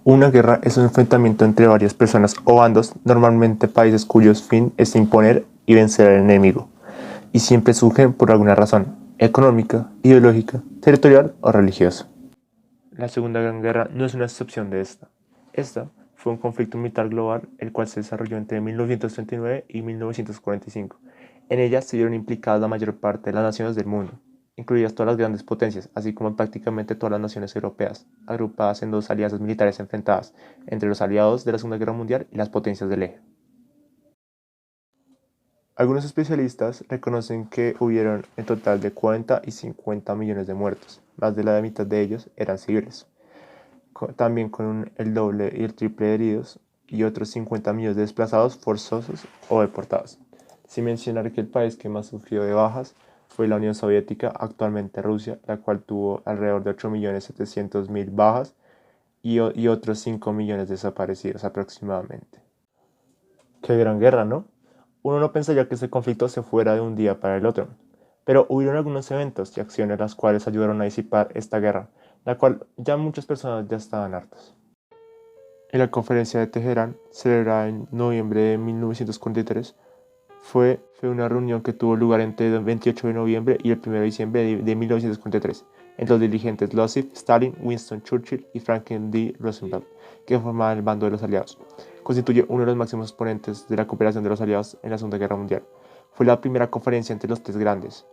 Una guerra es un enfrentamiento entre varias personas o bandos, normalmente países cuyos fin es imponer y vencer al enemigo, y siempre surgen por alguna razón, económica, ideológica, territorial o religiosa. La Segunda Gran Guerra no es una excepción de esta. Esta fue un conflicto militar global el cual se desarrolló entre 1939 y 1945. En ella se vieron implicadas la mayor parte de las naciones del mundo, incluidas todas las grandes potencias, así como prácticamente todas las naciones europeas, agrupadas en dos alianzas militares enfrentadas entre los aliados de la Segunda Guerra Mundial y las potencias del eje. Algunos especialistas reconocen que hubieron en total de 40 y 50 millones de muertos, más de la mitad de ellos eran civiles, también con el doble y el triple de heridos y otros 50 millones de desplazados forzosos o deportados. Sin mencionar que el país que más sufrió de bajas fue la Unión Soviética, actualmente Rusia, la cual tuvo alrededor de 8.700.000 bajas y otros 5 millones desaparecidos aproximadamente. Qué gran guerra, ¿no? Uno no pensaría que ese conflicto se fuera de un día para el otro, pero hubieron algunos eventos y acciones las cuales ayudaron a disipar esta guerra, la cual ya muchas personas ya estaban hartas. En la conferencia de Teherán, celebrada en noviembre de 1943, fue una reunión que tuvo lugar entre el 28 de noviembre y el 1 de diciembre de 1943 entre los dirigentes Losif, Stalin, Winston Churchill y Franklin D. Roosevelt, que formaban el bando de los aliados. Constituye uno de los máximos exponentes de la cooperación de los aliados en la Segunda Guerra Mundial. Fue la primera conferencia entre los tres grandes,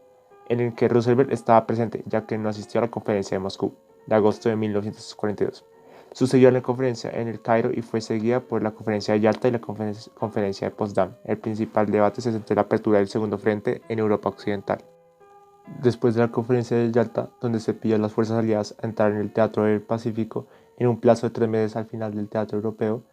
en el que Roosevelt estaba presente, ya que no asistió a la conferencia de Moscú, de agosto de 1942. Sucedió la conferencia en el Cairo y fue seguida por la conferencia de Yalta y la conferencia de Potsdam. El principal debate se centró en la apertura del segundo frente en Europa Occidental. Después de la conferencia de Yalta, donde se pidió a las fuerzas aliadas a entrar en el Teatro del Pacífico en un plazo de 3 meses al final del Teatro Europeo,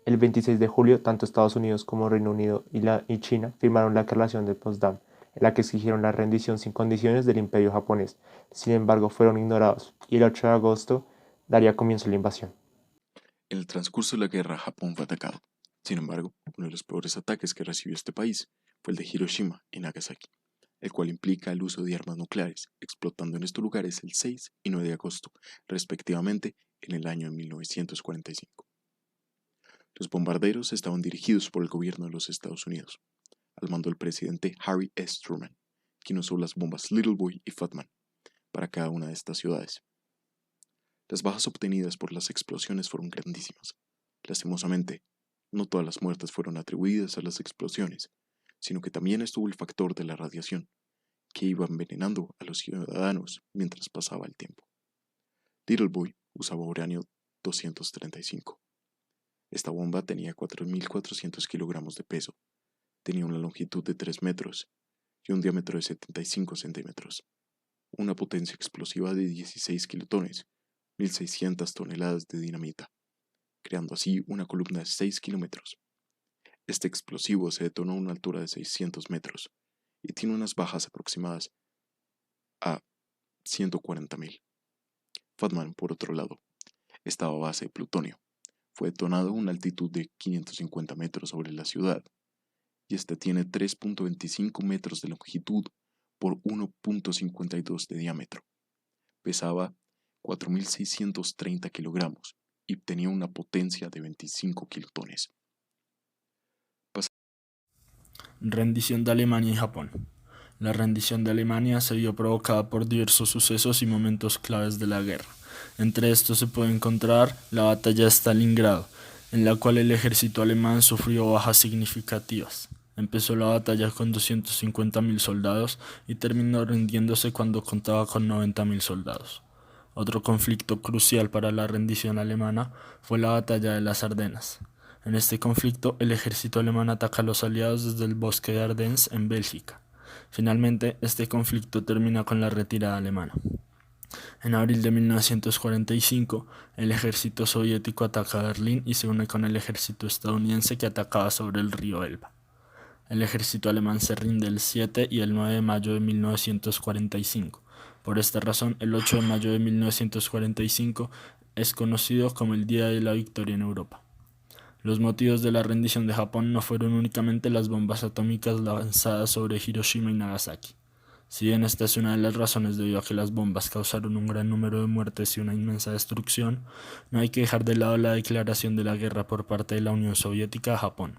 el 26 de julio tanto Estados Unidos como Reino Unido y China firmaron la Declaración de Potsdam, en la que exigieron la rendición sin condiciones del Imperio japonés. Sin embargo, fueron ignorados, y el 8 de agosto daría comienzo a la invasión. En el transcurso de la guerra, Japón fue atacado. Sin embargo, uno de los peores ataques que recibió este país fue el de Hiroshima y Nagasaki, el cual implica el uso de armas nucleares, explotando en estos lugares el 6 y 9 de agosto, respectivamente, en el año 1945. Los bombarderos estaban dirigidos por el gobierno de los Estados Unidos, al mando del presidente Harry S. Truman, quien usó las bombas Little Boy y Fat Man para cada una de estas ciudades. Las bajas obtenidas por las explosiones fueron grandísimas. Lastimosamente, no todas las muertes fueron atribuidas a las explosiones, sino que también estuvo el factor de la radiación, que iba envenenando a los ciudadanos mientras pasaba el tiempo. Little Boy usaba uranio 235. Esta bomba tenía 4.400 kilogramos de peso, tenía una longitud de 3 metros y un diámetro de 75 centímetros, una potencia explosiva de 16 kilotones, 1.600 toneladas de dinamita, creando así una columna de 6 kilómetros. Este explosivo se detonó a una altura de 600 metros y tiene unas bajas aproximadas a 140.000. Fatman, por otro lado, estaba a base de plutonio. Fue detonado a una altitud de 550 metros sobre la ciudad y este tiene 3.25 metros de longitud por 1.52 de diámetro. Pesaba 4.630 kilogramos y tenía una potencia de 25 kilotones. Rendición de Alemania y Japón. La rendición de Alemania se vio provocada por diversos sucesos y momentos claves de la guerra. Entre estos se puede encontrar la batalla de Stalingrado, en la cual el ejército alemán sufrió bajas significativas. Empezó la batalla con 250.000 soldados y terminó rindiéndose cuando contaba con 90.000 soldados. Otro conflicto crucial para la rendición alemana fue la batalla de las Ardenas. En este conflicto, el ejército alemán ataca a los aliados desde el bosque de Ardennes en Bélgica. Finalmente, este conflicto termina con la retirada alemana. En abril de 1945, el ejército soviético ataca Berlín y se une con el ejército estadounidense que atacaba sobre el río Elba. El ejército alemán se rinde el 7 y el 9 de mayo de 1945. Por esta razón, el 8 de mayo de 1945 es conocido como el Día de la Victoria en Europa. Los motivos de la rendición de Japón no fueron únicamente las bombas atómicas lanzadas sobre Hiroshima y Nagasaki, Si bien esta es una de las razones debido a que las bombas causaron un gran número de muertes y una inmensa destrucción, no hay que dejar de lado la declaración de la guerra por parte de la Unión Soviética a Japón.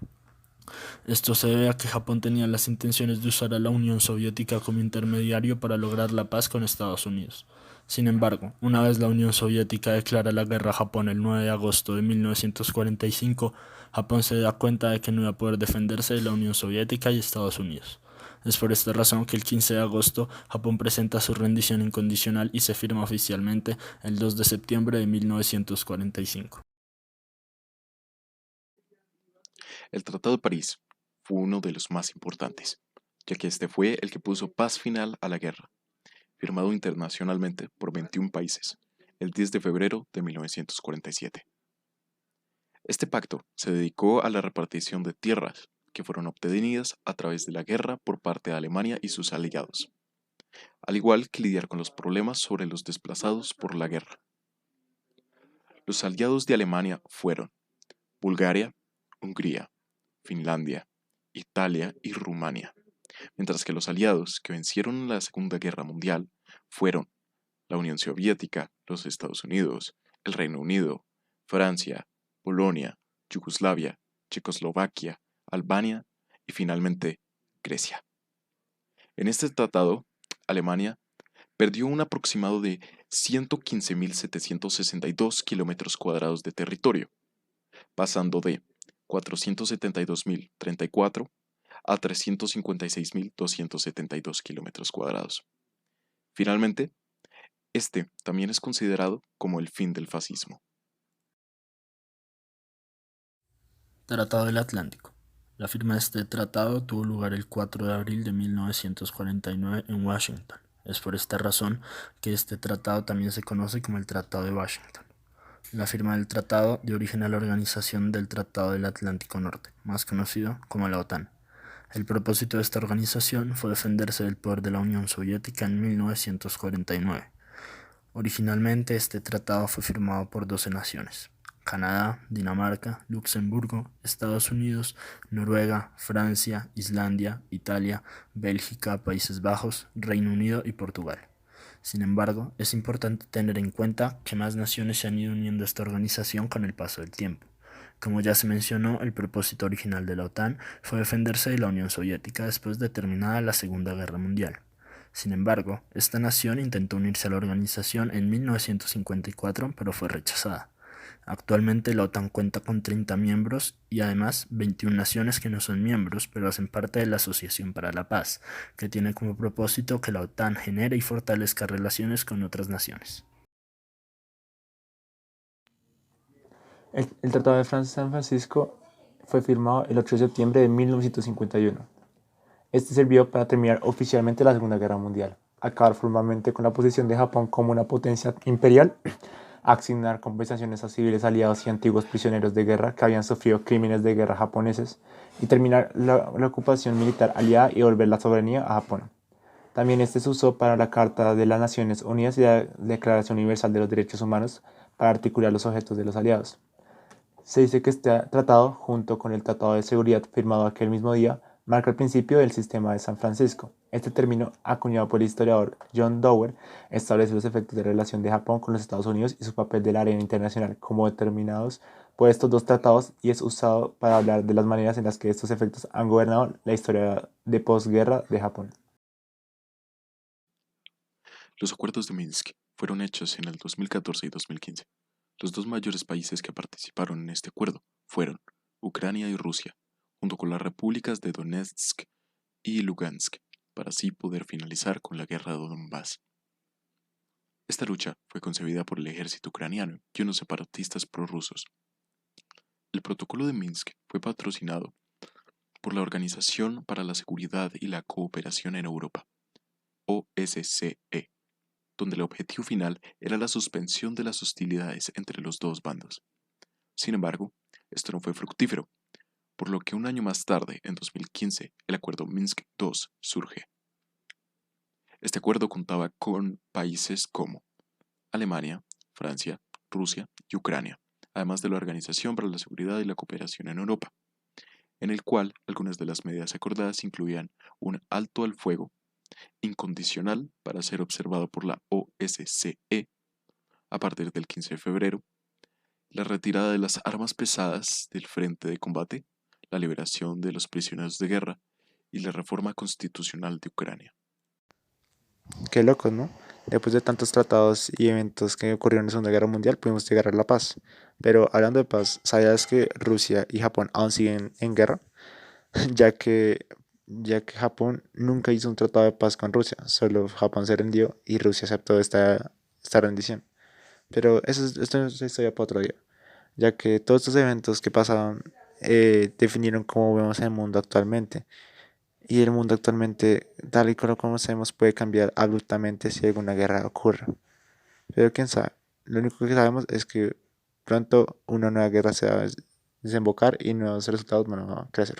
Esto se debe a que Japón tenía las intenciones de usar a la Unión Soviética como intermediario para lograr la paz con Estados Unidos. Sin embargo, una vez la Unión Soviética declara la guerra a Japón el 9 de agosto de 1945, Japón se da cuenta de que no iba a poder defenderse de la Unión Soviética y Estados Unidos. Es por esta razón que el 15 de agosto Japón presenta su rendición incondicional y se firma oficialmente el 2 de septiembre de 1945. El Tratado de París fue uno de los más importantes, ya que este fue el que puso paz final a la guerra, firmado internacionalmente por 21 países, el 10 de febrero de 1947. Este pacto se dedicó a la repartición de tierras que fueron obtenidas a través de la guerra por parte de Alemania y sus aliados, al igual que lidiar con los problemas sobre los desplazados por la guerra. Los aliados de Alemania fueron Bulgaria, Hungría, Finlandia, Italia y Rumania, mientras que los aliados que vencieron en la Segunda Guerra Mundial fueron la Unión Soviética, los Estados Unidos, el Reino Unido, Francia, Polonia, Yugoslavia, Checoslovaquia, Albania y finalmente Grecia. En este tratado, Alemania perdió un aproximado de 115.762 kilómetros cuadrados de territorio, pasando de 472.034 a 356.272 kilómetros cuadrados. Finalmente, este también es considerado como el fin del fascismo. Tratado del Atlántico. La firma de este tratado tuvo lugar el 4 de abril de 1949 en Washington. Es por esta razón que este tratado también se conoce como el Tratado de Washington. La firma del tratado dio origen a la organización del Tratado del Atlántico Norte, más conocido como la OTAN. El propósito de esta organización fue defenderse del poder de la Unión Soviética en 1949. Originalmente este tratado fue firmado por 12 naciones: Canadá, Dinamarca, Luxemburgo, Estados Unidos, Noruega, Francia, Islandia, Italia, Bélgica, Países Bajos, Reino Unido y Portugal. Sin embargo, es importante tener en cuenta que más naciones se han ido uniendo a esta organización con el paso del tiempo. Como ya se mencionó, el propósito original de la OTAN fue defenderse de la Unión Soviética después de terminada la Segunda Guerra Mundial. Sin embargo, esta nación intentó unirse a la organización en 1954, pero fue rechazada. Actualmente la OTAN cuenta con 30 miembros y además 21 naciones que no son miembros, pero hacen parte de la Asociación para la Paz, que tiene como propósito que la OTAN genere y fortalezca relaciones con otras naciones. El Tratado de San Francisco fue firmado el 8 de septiembre de 1951. Este sirvió para terminar oficialmente la Segunda Guerra Mundial, acabar formalmente con la posición de Japón como una potencia imperial, asignar compensaciones a civiles aliados y antiguos prisioneros de guerra que habían sufrido crímenes de guerra japoneses, y terminar la ocupación militar aliada y devolver la soberanía a Japón. También este se usó para la Carta de las Naciones Unidas y la Declaración Universal de los Derechos Humanos para articular los objetos de los aliados. Se dice que este tratado, junto con el Tratado de Seguridad firmado aquel mismo día, marca el principio del sistema de San Francisco. Este término, acuñado por el historiador John Dower, establece los efectos de relación de Japón con los Estados Unidos y su papel de la arena internacional como determinados por estos dos tratados, y es usado para hablar de las maneras en las que estos efectos han gobernado la historia de posguerra de Japón. Los acuerdos de Minsk fueron hechos en el 2014 y 2015. Los dos mayores países que participaron en este acuerdo fueron Ucrania y Rusia, junto con las repúblicas de Donetsk y Lugansk, para así poder finalizar con la guerra de Donbass. Esta lucha fue concebida por el ejército ucraniano y unos separatistas prorrusos. El protocolo de Minsk fue patrocinado por la Organización para la Seguridad y la Cooperación en Europa, OSCE, donde el objetivo final era la suspensión de las hostilidades entre los dos bandos. Sin embargo, esto no fue fructífero, por lo que un año más tarde, en 2015, el acuerdo Minsk II surge. Este acuerdo contaba con países como Alemania, Francia, Rusia y Ucrania, además de la Organización para la Seguridad y la Cooperación en Europa, en el cual algunas de las medidas acordadas incluían un alto al fuego, incondicional para ser observado por la OSCE a partir del 15 de febrero, la retirada de las armas pesadas del frente de combate, la liberación de los prisioneros de guerra y la reforma constitucional de Ucrania. Qué loco, ¿no? Después de tantos tratados y eventos que ocurrieron en la Segunda Guerra Mundial, pudimos llegar a la paz. Pero hablando de paz, ¿sabías que Rusia y Japón aún siguen en guerra? ya que, ya que Japón nunca hizo un tratado de paz con Rusia, solo Japón se rindió y Rusia aceptó esta rendición. Pero esto es historia para otro día, ya que todos estos eventos que pasaron definieron cómo vemos el mundo actualmente. Y el mundo actualmente, tal y como lo conocemos, puede cambiar abruptamente si alguna guerra ocurre. Pero quién sabe, lo único que sabemos es que pronto una nueva guerra se va a desembocar y nuevos resultados van a crecer.